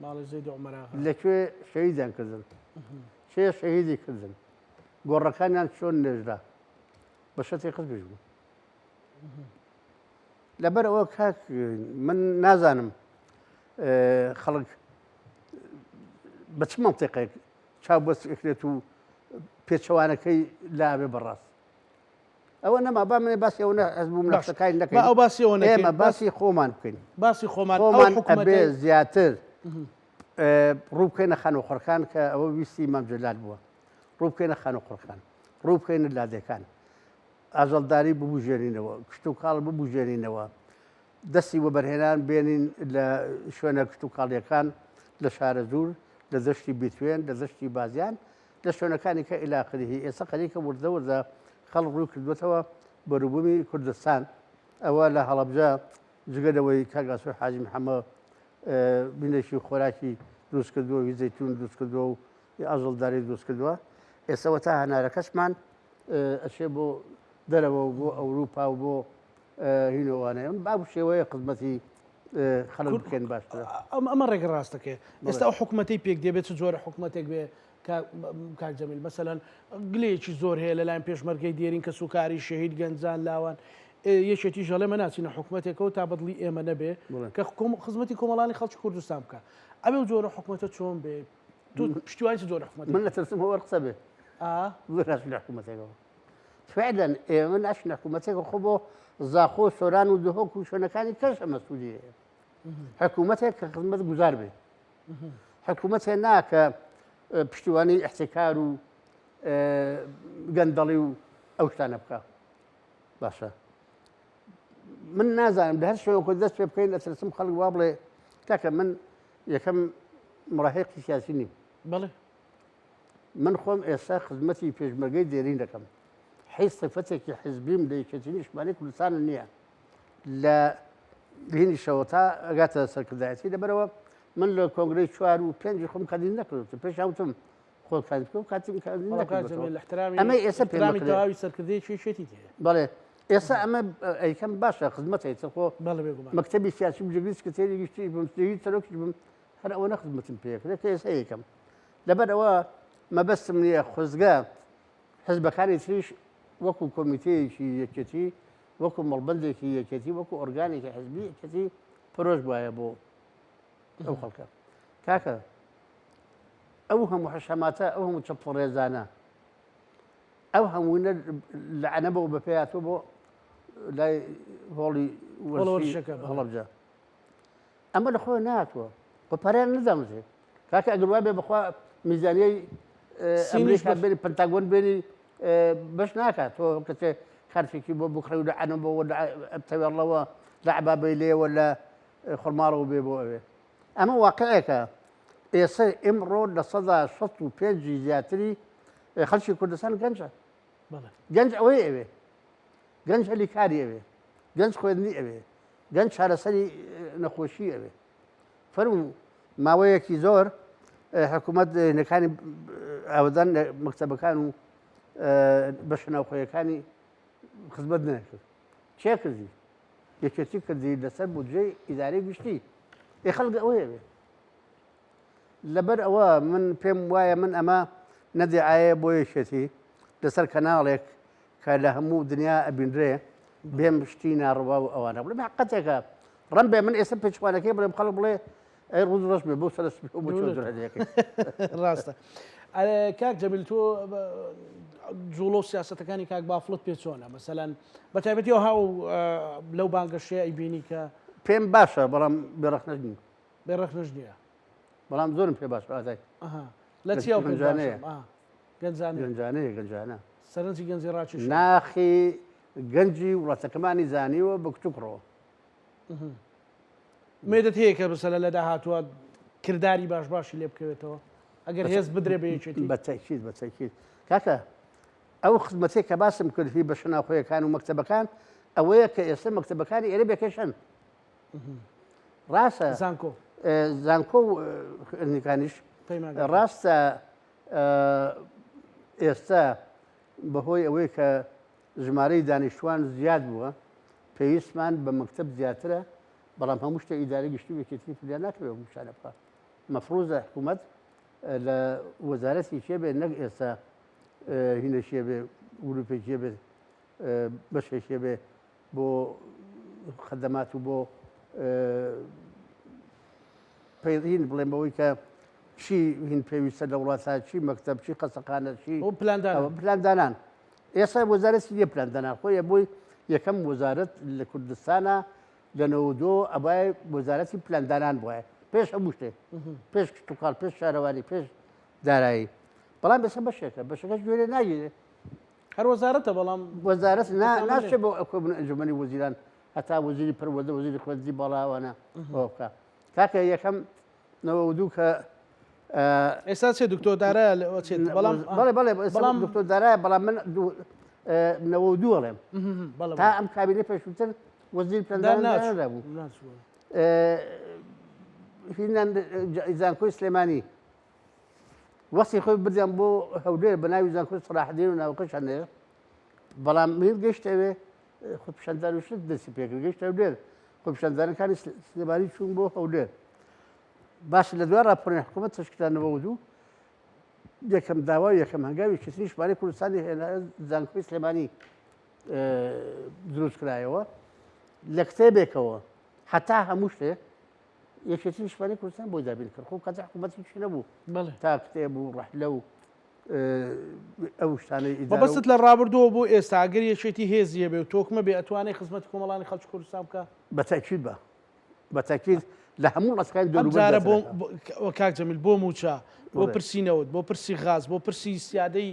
ماڵی زەید عومەراغا لەکوێ شەهیدیان کردن چێ شەهیدی کردن گۆڕەکانیان چۆن نێژرا بە شەتی قسم بژبوو لەبەر ئەوە کاک من نازانم خەڵک بە چ مەنتیقێک چاو بەس ئەکرێت و پێچەوانەکەی لابێ بەڕاست ئەوە نەما با منێ باسی ئەوە ئەزبوو نەخسەکانی نەکەین ئەو باسی ئەوە نەکەین ئێمە باسی خۆمان بکەین باسی خۆمان ئەبێ زیاتر ڕوو بکەینە خانوخۆرەکان کە ئەوە ویستی مام جەلال بووە ڕوو بکەینە خانوخۆرەکان ڕوو بکەینە لادەکان ئاژەڵداری ببوژێنینەوە کشت و کاڵ ببوژێنینەوە دەستی وەبەرهێنان بێنین لە شوێنە کشت و کاڵیەکان لە شارە زوور لە دەشتی بیتوێن لە دەشتی بازیان لە شوێنەکانی کە ئیلاقریهی ئێستا خەریکە وردە وردە خەڵک ڕووی کردوێتەوە بەروبوومی کوردستان ئەوە لە هەڵەبجە جگەرەوەی کاگاسۆی حاجی محەممەد بینێکی خۆراکی دروست کردووە وی زەیتون دروست کردووە و ئاژەڵداری دروست کردووە ئێستەوە تا هەنارەکەشمان ئەچێ بۆ دەرەوە و بۆ ئەوروپا و بۆ هینەوانەیە با شێوەیە خزمەتی خەڵک بکەین باشترە ئەمە ڕێگە ڕاستەکە ئێستا ئەو حکوومەتی پێک دێبێت چ جۆرە حکوومەتێک بێ کاک جەمیل مەسەلەن گلەیەکی زۆر هەیە لەلایەن پێشمەرگەی دێرین کە سوکاری شەهید گەنجان لاوان یەکێتی ژەڵێ مە ناچینە حکوومەتێکەوە تا بەدڵی ئێمە نەبێ کە خزمەتی کۆمەڵانی خەڵکی کوردستان بکە ئەبێ جۆرە حکوومەتە چۆن بێ پشتیوانی جۆرە حکوومەت من نەترسم هەوە قسە بێ زۆر لە حکوومەتێکەوە فعلا ئێمە ناشنە حکوومەتێکە خۆ بۆ زاخۆ سۆران و دهۆک و شوێنەکانی کەشە مەسئولی هەیە حکوومەتێک کە خزمەت گوزار بێ حکوومەتێ ناکە پشتیوانی احتکار و گەندەڵی و ئەو شتانە بکە باشە من نازانم لە هەر شوێنێک دەست پێ بکەین ئەترسم خەڵک وا بڵێ کاکە من یەکەم مڕاهێقی سیاسی نیم بەڵێ من خۆم ئێستا خزمەتی پێشمەرگەی دێرین دەکەم حیث صفتێکی حزبیم لە یەکێتی نیشتمانی کوردستانە نییە لە هینیشەوە تا ئەگاتە سەرکردایەتی لەبەرەوە من لە کۆنگرەی 4 و 5 خۆم کاندید نەکردوتە پێش هاوتم خۆ کاندید بکەم کاتیم کاندید نەکردوتەوە ئەمە ئێستا پێرامی تەواوی سەرکردەی چێشێتی هەیە بەڵێ ئێستا ئەمە ئەیکەم باشە خزمەتێت خۆ مەکتەبی سیاسی بجگری سکرتێری گشتی بمستی سەرۆکی بم هەر ئەوە نەخزمەتم پێکرێت کە ئێستا یەکەم لەبەرەوە مەبەستم نییە خۆزگە حزبەکانی تریش وەکو کۆمیتەیەکی یەکێتی وەکو مەڵبەندێکی یەکێتی وەکو ئۆرگانێکی حزبی یەکێتی پرۆژ وایە بۆ ئەو خەڵکە کاکە ئەو هەموو حەشەماتە ئەو هەموو چەپڕێزانە ئەو هەمووینە لەعنەبەوە بەپێیاتۆ بۆ لای هۆڵی وەرشەکە هەڵەبجە ئەمە لە خۆی نهاتوە بە پەریان نەدامزێ کاکە ئەگەر وا بێ بەخوا میزانیەی ئەمریکا بێنی پەنتاگۆن بێنی بەش ناکات تۆ کەسێ خەرفێکی بۆ بکڕی و لە عنەبەوە تەوێڵەوە لە عەبابەی لێوە لە خۆڵماڵەوە بێ بۆ ئەوێ ئەمە واقعەکە ئێستا ئێمڕۆ لە 165 زیاتری خەڵکی کوردستان گەنجە گەنج ئەوەی ئەوێ گەنج هەلیکاری ئەوێ گەنج خوێندنی ئەوێ گەنج چارەسەری نەخۆشی ئەوێ فەرموو ماوەیەکی زۆر حکوومەت هێنەکانی ئاودان مەکتەبەکان و بەش ناوخۆیەکانی خزمەت نەکرد چێ کردی یەکێتی کردی لەسەر بودجەی ئیدارەی گشتی خەڵک ئەوەیە بێ لەبەر ئەوە من پێم وایە من ئەمە نەدیعاایە بۆ یەکێتی لەسەر کەناڵێک کە لە هەموو دنیا ئەبینرێ بێم شتی ناڕوا و ئەوانە بڵێ حقەتێکە ڕەم بێ من ئێستا پێچوانەکەی بڵێم خەڵک بڵێ ئەی ڕوود ڕۆژ بێ بۆ سەرس بۆ هەدەیەکەی ڕاستە کاک جەمیل تۆ جوڵۆ سیاسەتەکانی کاک بافڵت پێ چۆنە مەسەلەن بە تایبەتیەوە هاو لەو بانگەشەیە ئەیبینی کە پێم باشە بەڵام بێڕەخ نەژنی بێڕەخنەش نییە بەڵام زۆرم پێ باش ئازای لە چیا گەنجانەیە گەنجانەیە گەنجانە سەرنجی گەنجی ڕاکی ناخی گەنجی وڵاتەکەمانی زانیوە بە کچوکڕەوە مێدت هەیە کە بەسەلە لە داهاتوە کردداری باش باشی لێ بکەوێتەوە ئەگەر هێز بدرێ بە یەکێتی بەتەکیید بەتەکیید کاکە ئەو خزمەتێک کە باسم کردی بە شناخۆیەکان و مەکتەبەکان ئەوەیە کە ئێستا مەکتەبەکانی ئێرە بێکەشن ڕاستە زانکۆ زانکۆ و نیکانیش ڕاستە ئێستا بەهۆی ئەوەی کە ژمارەی دانیشتوان زیاد بووە پێویستمان بە مەکتەب زیاترە بەڵام هەموو شتە ئیدارە گشتی وێکێتی فلیان ناکرێت شانە بکات مەفروزە حکوومەت لە وەزارەتی چێ بێت نەک ئێستا هینەشیە بێ گروپێکیە بێت بەشێکیە بێ بۆ خەدەمات و بۆ پەیڕین بڵێم بەوەی کە چی هین پێویستە لە وڵاتە چی مەکتەب چی قەسەقانە چی پلاندانان ئێستا وەزارەتی لێ پلاندانان خۆیە بۆی یەکەم وەزارەت لە کوردستانە لە 92 ئەبای وەزارەتی پلاندانان بووە پێش هەموو شتێک پێش کشتتوکاڵ پێش شارەوانی پێش دارایی بەڵام بەسە بەشێکە بەشەکەش دوێنێ ناگیرێت هەر وەزارەتە بەڵام وەزارەت ناچێ بۆ ئەکۆبن ئەنجومەنی وەزیران هەتا وەزیری پەروەردە وەزیری خوێندنی باڵاوانە ئەوە بکە کاکە یەکەم 92 کە ئێستا چێ دکتۆردارە بەڵام بەڵام دکتۆردارایە بەڵام من 92 ئەڵێم تا ئەم کابینە پێشووتر وەزیری پلاندان نابوو هینان زانکۆی سلێمانی وەستی خۆی بردیان بۆ هەولێر بە ناوی زانکۆی سەلاحدین و ناوەکەش هەنێر بەڵام میر گەشتەوێ خۆپیشاندان و شت دەستی پێکرد گەشتە هەولێر خۆپیشاندانەکانی سلێمانی چوون بۆ هەولێر باش لە دوای راپۆرتی حکوومەت تەشکیلانەوە دوو یەکەم داوا یەکەم هەنگاوی کەسنی ژمارەی کوردستانی زانکۆی سلێمانی دروست کرایەوە لە کتێبێکەوە حتا هەموو شتێ یەکێتی ژمارەی کوردستان بۆی دابین کرد خۆ کاتی حکوومەتی چی نەبوو تا کتێب و ڕەحلە و ئەو شتانەی بەبەست لە ڕابردووە بۆ ئێستا ئەگەر یەکێتی هێزیە بێ و تۆکمە بێ ئەتوانێت خزمەتی کۆمەڵانی خەڵکی کوردستان بکە بەتاکید بە تاکید لە هەموو ڕستەکانی دەوروبەر کاک جەمیل بۆ موچە بۆ پرسینەوت بۆ پرسی غاز بۆ پرسی سیادەی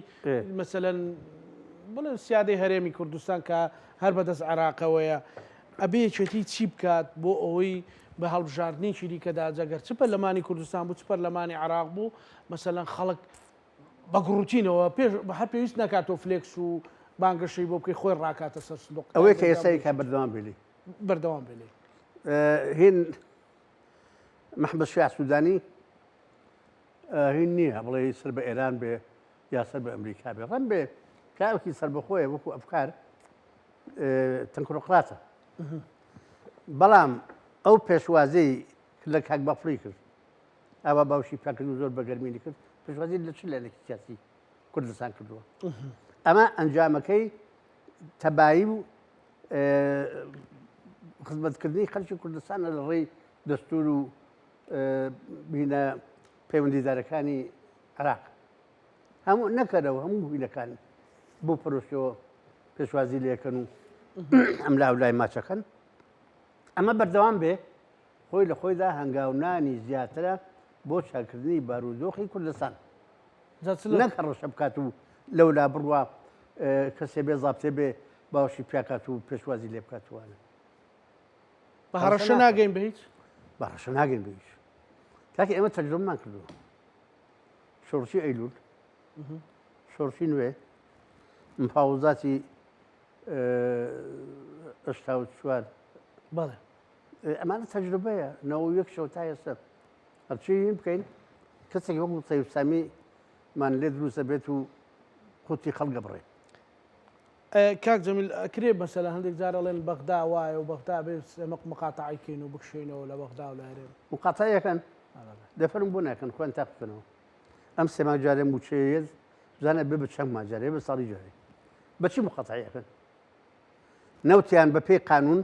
مەسەلەن بڵێ سیادەی هەرێمی کوردستان کە هەر بەدەست عێراقەوەیە ئەبێ یەکێتی چی بکات بۆ ئەوەی بە هەڵبژاردننی شیریکەدا جەگەر چ پەرلەمانی کوردستان بوو چ پەرلەمانی عێراق بوو مەسەلەن خەڵک بە گڕوتینەوە هەر پێویست نکاتەوە فلێکس و بانگەشەی بۆ بکەی خۆی ڕاکاتە سەر سندوق ئەوەی کە ئێستا کا بەردەوام بێلی بەردەوام بێلی هین محمد شیع سوودانی هین نییە بڵێ سەر بە ئێران بێ یا سەر بە ئەمریکا بێ ڕەن بێ کاوێکی سەر بەخۆیە وەکو ئەفکار تەنکۆڕۆقراتە بەڵام ئەو پێشوازەی لە کاک بەفری کرد ئەوە باوشی پاکرد و زۆر بەگەرمینی کرد پێشوازی لە چ لایەنێکی سیاسی کوردستان کردووە ئەمە ئەنجامەکەی تەبایی و خزمەتکردنی خەڵکی کوردستانە لە ڕێی دەستور و بینە پەیوەندیدارەکانی عێراق هەموو نەکەرەوە هەموو بینەکان بۆ پرۆشەوە پێشوازی لێکەن و ئەم لاولای ماچەکەن ئەمە بەردەوام بێ خۆی لە خۆیدا هەنگاونانی زیاترە بۆ چاکردنی بارودۆخی کوردستان نەک هەڕەشە بکات و لەولا بڕوا کەسێ بێ زابتێ بێ باوەشی پیاکات و پێشوازی لێ بکاتوانە بە هەڕەشە ناگەین بە هیچ بەڕەشە ناگەین بە هیچ کاکە ئێمە تەجربەمان کردووە شۆڕشی ئەیلول شۆڕشی نوێ مفاوزاتی 84 بەڵێ ئەمانە تەجربەیە 91 شەو تا ئێستا هەرچی بکەین کەسێک وەکو سەیف سامیمان لێ دروستە بێت و قوتی خەڵگە بڕێ. کاک جەمیل ئەکرێ مەسەلا هەندێک جار ئەڵێن بەغدا وایە و بەغدا بێ مقاتعیکەین و بکشێنەوە لە بەغدا و لارێ مقاتعەکەن دەفەرم بۆ ناکەن خوێن تاقبکەنەوە. ئەم سێ مانگ جارێ موچەیەز بزانە بێ بە چەند مانگ جارێ بە ساڵی جارێ بەچی مقاتعەکەن نەوتیان بە پێی قانون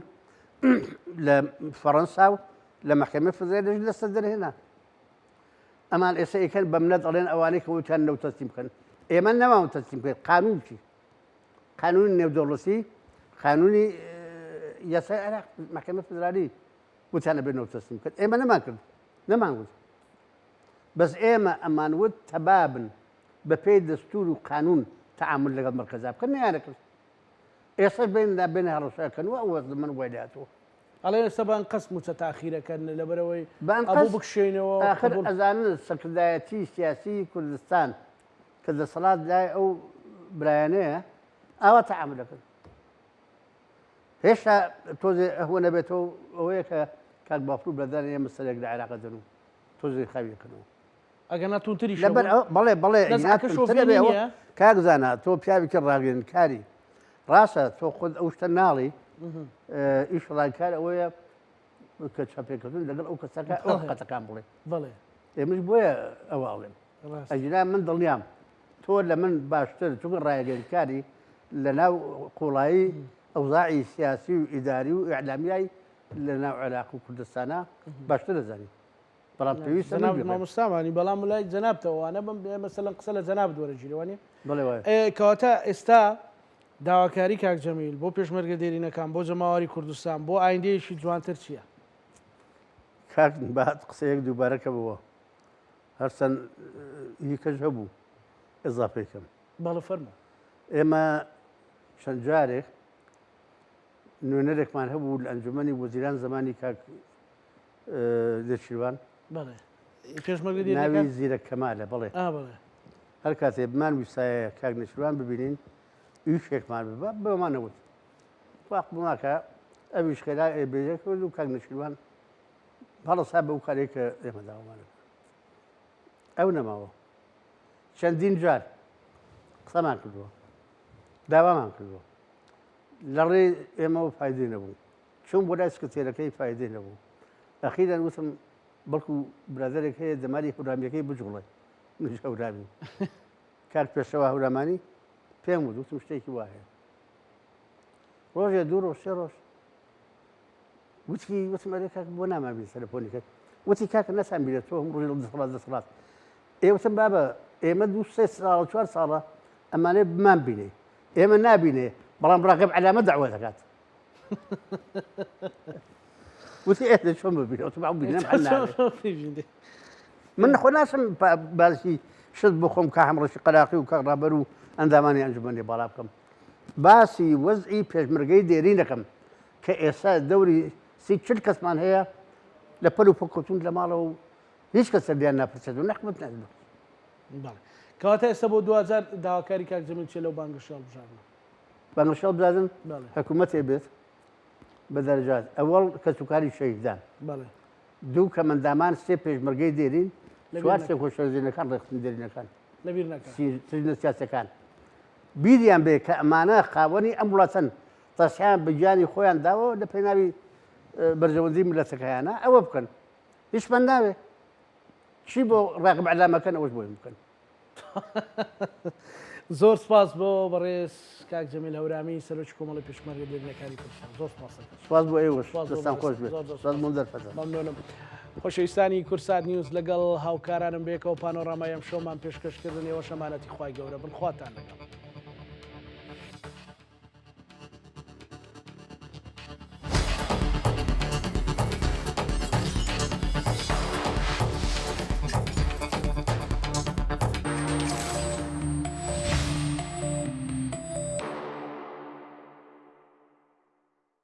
لە فەڕەنسا و لە مەحکەمەی فدرالیش دەستە دەرهێنا. ئەمان ئێستا ئەیکەن بە منەت ئەڵێن ئەوانەی کە وتیان نەوت تەسلیم بکەن. ئێمە نەماوە تەسلیم بکەین. قانون چی؟ قانونی نێودەوڵەتی قانونی یاسای عێراق مەحکەمەی فدرالی وتیانە بێ نەوت تەسلیم بکەن. ئێمە نەمان کرد نەمان وت. بەس ئێمە ئەمان وت تەبابن بە پێی دەستور و قانون تەعامل لەگەڵ مەرکەزا بکەن نەیانە کرد. ئێستا بێندا بێنە هەڕەشەکەنەوە ئەوە من وای دەهاتەوە. ئەڵێ ئێستا بان قەس موچە تاخیرەکەن لەبەرەوەی ئەبوو بکشێنەوە آخر ئەزانن سەکردایەتی سیاسی کوردستان کە دەسەڵات لای ئەو برایانەیە ئاوا تەعامل دەکەن. هێشتا تۆزێ ئەوە نەبێتەوە ئەوەیە کە کاک باپور بەدانێ مەسەلێک لە عێراق دەن و تۆزێ خاویەکەنەوە. ئەگەر ناتونتری لەبەر بەڵێ بەڵێ کاک زانە تۆ پیاوێکی ڕاگەیەنکاری ڕاستە تۆ خۆت ئەو شتە ناڵی ئیش ڕاکار ئەوەیە کە چاپێکردن لەگەڵ ئەو کەسەکە ئەو قەتەکان بڵێ بڵێ ئێمەش بۆیە ئەوە ئەڵێن ئەجنا من دڵنیام تۆ لە من باشتر چونکە ڕاگەیەنکاری لە ناو قوڵایی ئەوزاعی سیاسی و ئیداری و ئیعلامیای لە ناو عێراق و کوردستانە باشتر دەزانی. بەڵام پێویستە مامۆستامانی بەڵام لای جەنابتەوەوانە بم مەسەلەن قسە لە جەناب دووەرەگیرەوەنی بڵێ وایە کەواتە ئێستا داواکاری کاک جەمیل بۆ پێشمەرگە دێرینەکان بۆ جەماوەری کوردستان بۆ ئایندەیەشی جوانتر چییە؟ کاک بەهات قسەیەک دووبارەکە بووە هەرچەند هیکەش هەبوو ئەزافێکم بەڵێ فەرموو. ئێمە چەند جارێک نوێنەرێکمان هەبوو لە ئەنجومەنی وەزیران زمانی کاک دەرچیروان بەڵێ پێشمەرگە ناوی دێرینەکان زیرەک کەمالە بڵێ بڵێ هەر کاتێ بمان ویسایە کاک نەشیروان ببینین ئیشێکمان ببە بەمانەوت واق بماکە ئەویش خێرا بێژە کرد و کاک نەشیروان هەڵەسا بەو کارێک کە ئێمە داوامانە ئەو نەماوە چەندین جار قسەمان کردووە داوامان کردووە لە ڕێ ئێمەوە فایدەی نەبوو چون بۆ لای سکرتێرەکەی فایدەی نەبوو ئەخیران وتم بەڵکو برادەرێک هەیە دەماری هەورامیەکەی بجوڵێ منش هەورامی کار پێشەوە هەورامانی پێم وت وتم شتێکی وایە ڕۆژێ دوو ڕۆژ سێ ڕۆژ وتم ئەرێ کاک بۆ نامابین تەلەفۆنی کرد وتی کاکە نەسان بیرێت تۆ هەم ڕۆژێ دەسەڵات ئێوتم بابە ئێمە دوو سێ ساڵ چوار ساڵە ئەمانێ بمان بینێ ئێمە نابینێ بەڵام ڕاقب علامە دەعوە دەکات وتی ئێ چۆن ببینێ وتم بینم من خۆ ناسم باسی شت بۆ خۆم کا هەمڕۆژی قەلاقی و کە ڕابەر و ئەندامانی ئەنجومەنی باڵا بکەم باسی وەزعی پێشمەرگەی دێرین دەکەم کە ئێستا دەوری سی چل کەسمان هەیە لە پەل و پۆکەوتون لە ماڵەوە و هیچ کەس سەردیان ناپرسێت و نەحمەت نەدەن. کەواتە ئێستا بۆ 2000 داواکاری کاک جەمیل چێ لەو بانگەشەڵ بژاردن بانگەشەڵ بزادن حکوومەتێ بێت بە دەرەجات ئەوەڵ کەسوکاری شەهیددان دوو کە مندامان سێ پێشمەرگەی دێرین چوار سێ خۆشەویستەکان ڕێخستن دێرینەکان سژنە سیاسەکان بیریان بێ کە ئەمانە خاوەنی ئەم وڵاتەن تەسیان بەگیانی خۆیان داوە لە پێناوی بەرژەوەندی ملەتەکەیانە ئەوە بکەن هیچمان ناوێ چی بۆ ڕاقب علامەکەن ئەوەش بۆی بکەن. زۆر سپاس بۆ بەڕێز کاک جەمیل هەورامی سەرۆکی کۆمەڵی پێشمەرگە دێرینەکانی کوردستان زۆر سپاس بۆ ئێوەش دەستان خۆش بێت مەمنونم. خۆشەویستانی کورسات نیوز لەگەڵ هاوکارانم بێکەوە پانۆڕامای ئەم شۆمان پێشکەشکردن ئێوە شەمانەتی خوای گەورە بن خواتان لەگەڵ.